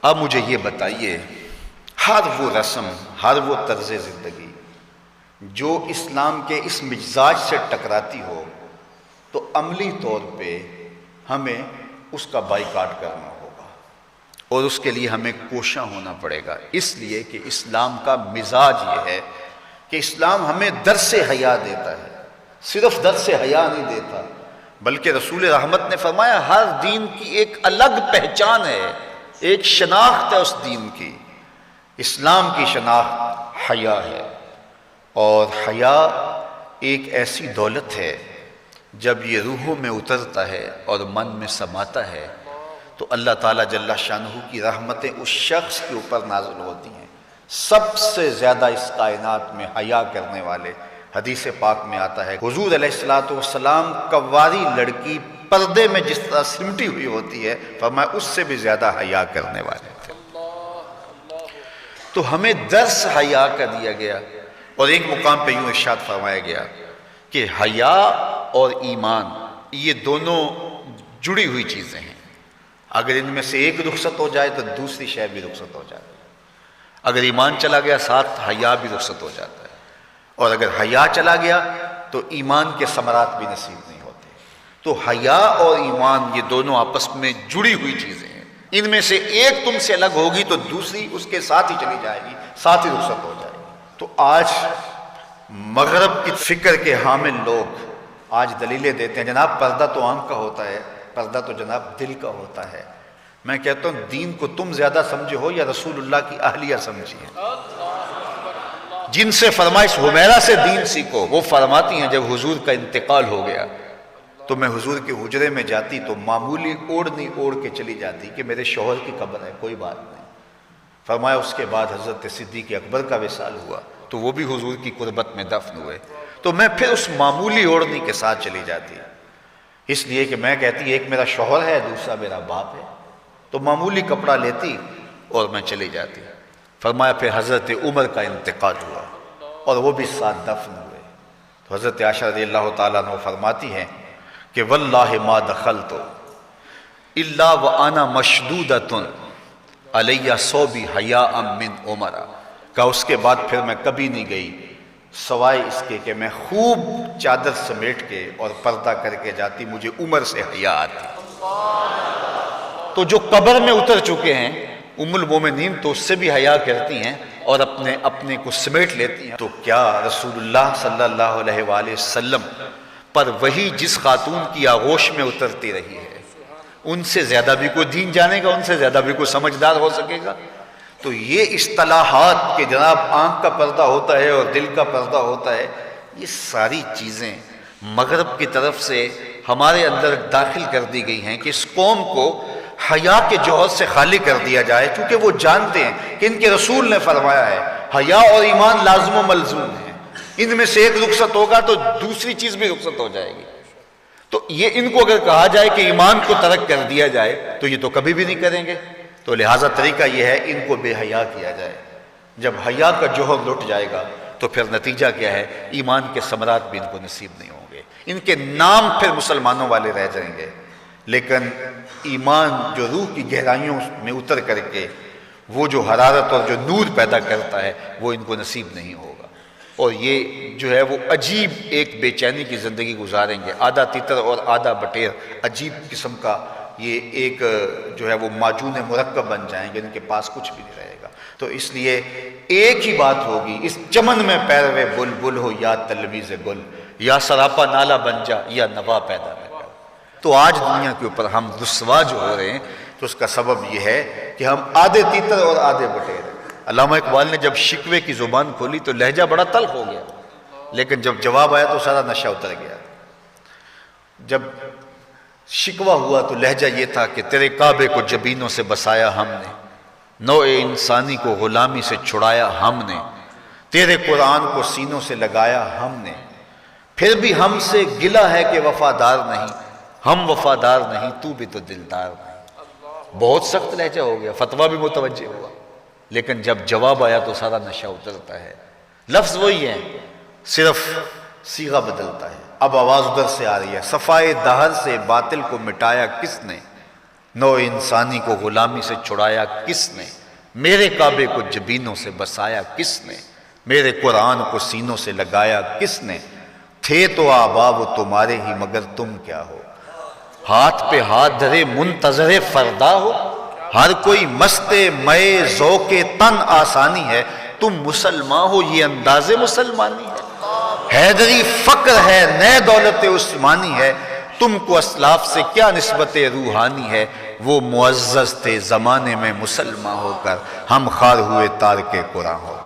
اب مجھے یہ بتائیے، ہر وہ رسم، ہر وہ طرز زندگی جو اسلام کے اس مزاج سے ٹکراتی ہو تو عملی طور پہ ہمیں اس کا بائیکاٹ کرنا ہوگا، اور اس کے لیے ہمیں کوشاں ہونا پڑے گا، اس لیے کہ اسلام کا مزاج یہ ہے کہ اسلام ہمیں درس حیا دیتا ہے، صرف درس حیا نہیں دیتا، بلکہ رسول رحمت نے فرمایا ہر دین کی ایک الگ پہچان ہے، ایک شناخت ہے اس دین کی۔ اسلام کی شناخت حیا ہے، اور حیا ایک ایسی دولت ہے جب یہ روحوں میں اترتا ہے اور من میں سماتا ہے تو اللہ تعالیٰ جل شانہ کی رحمتیں اس شخص کے اوپر نازل ہوتی ہیں۔ سب سے زیادہ اس کائنات میں حیا کرنے والے، حدیث پاک میں آتا ہے حضور علیہ السلام کواری لڑکی پردے میں جس طرح سمٹی ہوئی ہوتی ہے، فرمایا اس سے بھی زیادہ حیا کرنے والے تھے۔ تو ہمیں درس حیا کا دیا گیا، اور ایک مقام پہ یوں ارشاد فرمایا گیا کہ حیا اور ایمان یہ دونوں جڑی ہوئی چیزیں ہیں، اگر ان میں سے ایک رخصت ہو جائے تو دوسری شے بھی رخصت ہو جاتی ہے، اگر ایمان چلا گیا ساتھ حیا بھی رخصت ہو جاتا ہے، اور اگر حیا چلا گیا تو ایمان کے ثمرات بھی نصیب نہیں ہوتے۔ تو حیا اور ایمان یہ دونوں آپس میں جڑی ہوئی چیزیں ہیں، ان میں سے ایک تم سے الگ ہوگی تو دوسری اس کے ساتھ ہی چلی جائے گی، ساتھ ہی رخصت ہو جائے گی۔ تو آج مغرب کی فکر کے حامل لوگ آج دلیلیں دیتے ہیں جناب پردہ تو آنکھ کا ہوتا ہے، پردہ تو جناب دل کا ہوتا ہے۔ میں کہتا ہوں دین کو تم زیادہ سمجھے ہو یا رسول اللہ کی اہلیہ سمجھی ہے؟ جن سے فرمائش حمیرہ سے دین سیکھو، وہ فرماتی ہیں جب حضور کا انتقال ہو گیا تو میں حضور کے حجرے میں جاتی تو معمولی اوڑھنی اوڑھ کے چلی جاتی کہ میرے شوہر کی قبر ہے، کوئی بات نہیں۔ فرمایا اس کے بعد حضرت صدیق اکبر کا وصال ہوا تو وہ بھی حضور کی قربت میں دفن ہوئے، تو میں پھر اس معمولی اوڑھنی کے ساتھ چلی جاتی، اس لیے کہ میں کہتی ایک میرا شوہر ہے دوسرا میرا باپ ہے، تو معمولی کپڑا لیتی اور میں چلی جاتی۔ فرمایا پھر حضرت عمر کا انتقال ہوا اور وہ بھی ساتھ دفن ہوئے، تو حضرت عائشہ رضی اللہ تعالیٰ عنہ فرماتی ہیں کہ واللہ ما دخلت الا وانا مشدودۃ علیہ صوبی حیاء من عمر، کہ اس کے بعد پھر میں کبھی نہیں گئی سوائے اس کے کہ میں خوب چادر سمیٹ کے اور پردہ کر کے جاتی، مجھے عمر سے حیا آتی۔ تو جو قبر میں اتر چکے ہیں ام المومنین تو اس سے بھی حیا کرتی ہیں اور اپنے کو سمیٹ لیتی ہیں، تو کیا رسول اللہ صلی اللہ علیہ وآلہ وسلم پر وہی جس خاتون کی آغوش میں اترتی رہی ہے ان سے زیادہ بھی کوئی دین جانے گا، ان سے زیادہ بھی کوئی سمجھدار ہو سکے گا؟ تو یہ اصطلاحات کہ جناب آنکھ کا پردہ ہوتا ہے اور دل کا پردہ ہوتا ہے، یہ ساری چیزیں مغرب کی طرف سے ہمارے اندر داخل کر دی گئی ہیں کہ اس قوم کو حیا کے جوہر سے خالی کر دیا جائے، چونکہ وہ جانتے ہیں کہ ان کے رسول نے فرمایا ہے حیا اور ایمان لازم و ملزوم ہیں، ان میں سے ایک رخصت ہوگا تو دوسری چیز بھی رخصت ہو جائے گی۔ تو یہ ان کو اگر کہا جائے کہ ایمان کو ترک کر دیا جائے تو یہ تو کبھی بھی نہیں کریں گے، تو لہٰذا طریقہ یہ ہے ان کو بے حیا کیا جائے۔ جب حیا کا جوہر لٹ جائے گا تو پھر نتیجہ کیا ہے؟ ایمان کے ثمرات بھی ان کو نصیب نہیں ہوں گے، ان کے نام پھر مسلمانوں والے رہ جائیں گے، لیکن ایمان جو روح کی گہرائیوں میں اتر کر کے وہ جو حرارت اور جو نور پیدا کرتا ہے وہ ان کو نصیب نہیں ہوگا، اور یہ جو ہے وہ عجیب ایک بے چینی کی زندگی گزاریں گے، آدھا تیتر اور آدھا بٹیر، عجیب قسم کا یہ ایک جو ہے وہ معجون مرکب بن جائیں گے، ان کے پاس کچھ بھی نہیں رہے گا۔ تو اس لیے ایک ہی بات ہوگی، اس چمن میں پیروے بلبل ہو یا تلویز گل، یا سراپا نالا بن جا یا نوا پیدا نہ کر۔ تو آج دنیا کے اوپر ہم رسوا جو ہو رہے ہیں تو اس کا سبب یہ ہے کہ ہم آدھے تیتر اور آدھے بٹیر ہیں۔ علامہ اقبال نے جب شکوے کی زبان کھولی تو لہجہ بڑا تلخ ہو گیا، لیکن جب جواب آیا تو سارا نشہ اتر گیا۔ جب شکوہ ہوا تو لہجہ یہ تھا کہ تیرے کعبے کو جبینوں سے بسایا ہم نے، نوع انسانی کو غلامی سے چھڑایا ہم نے، تیرے قرآن کو سینوں سے لگایا ہم نے، پھر بھی ہم سے گلہ ہے کہ وفادار نہیں، ہم وفادار نہیں تو بھی تو دلدار نہیں۔ بہت سخت لہجہ ہو گیا، فتویٰ بھی متوجہ ہوا، لیکن جب جواب آیا تو سارا نشہ اترتا ہے۔ لفظ وہی ہے، صرف صیغہ بدلتا ہے۔ اب آواز ادھر سے آ رہی ہے، صفائے دہر سے باطل کو مٹایا کس نے، نو انسانی کو غلامی سے چھڑایا کس نے؟ میرے کعبے کو جبینوں سے بسایا کس نے؟ میرے قرآن کو سینوں سے لگایا کس نے؟ تھے تو آبا وہ تمہارے ہی مگر تم کیا ہو؟ ہاتھ پہ ہاتھ دھرے منتظر فردا ہو، ہر کوئی مست مئے ذوق تن آسانی ہے، تم مسلمان ہو یہ انداز مسلمانی ہے؟ حیدری فقر ہے نئے دولت عثمانی ہے، تم کو اسلاف سے کیا نسبت روحانی ہے؟ وہ معزز تھے زمانے میں مسلمان ہو کر، ہم خار ہوئے تارک قرآن ہو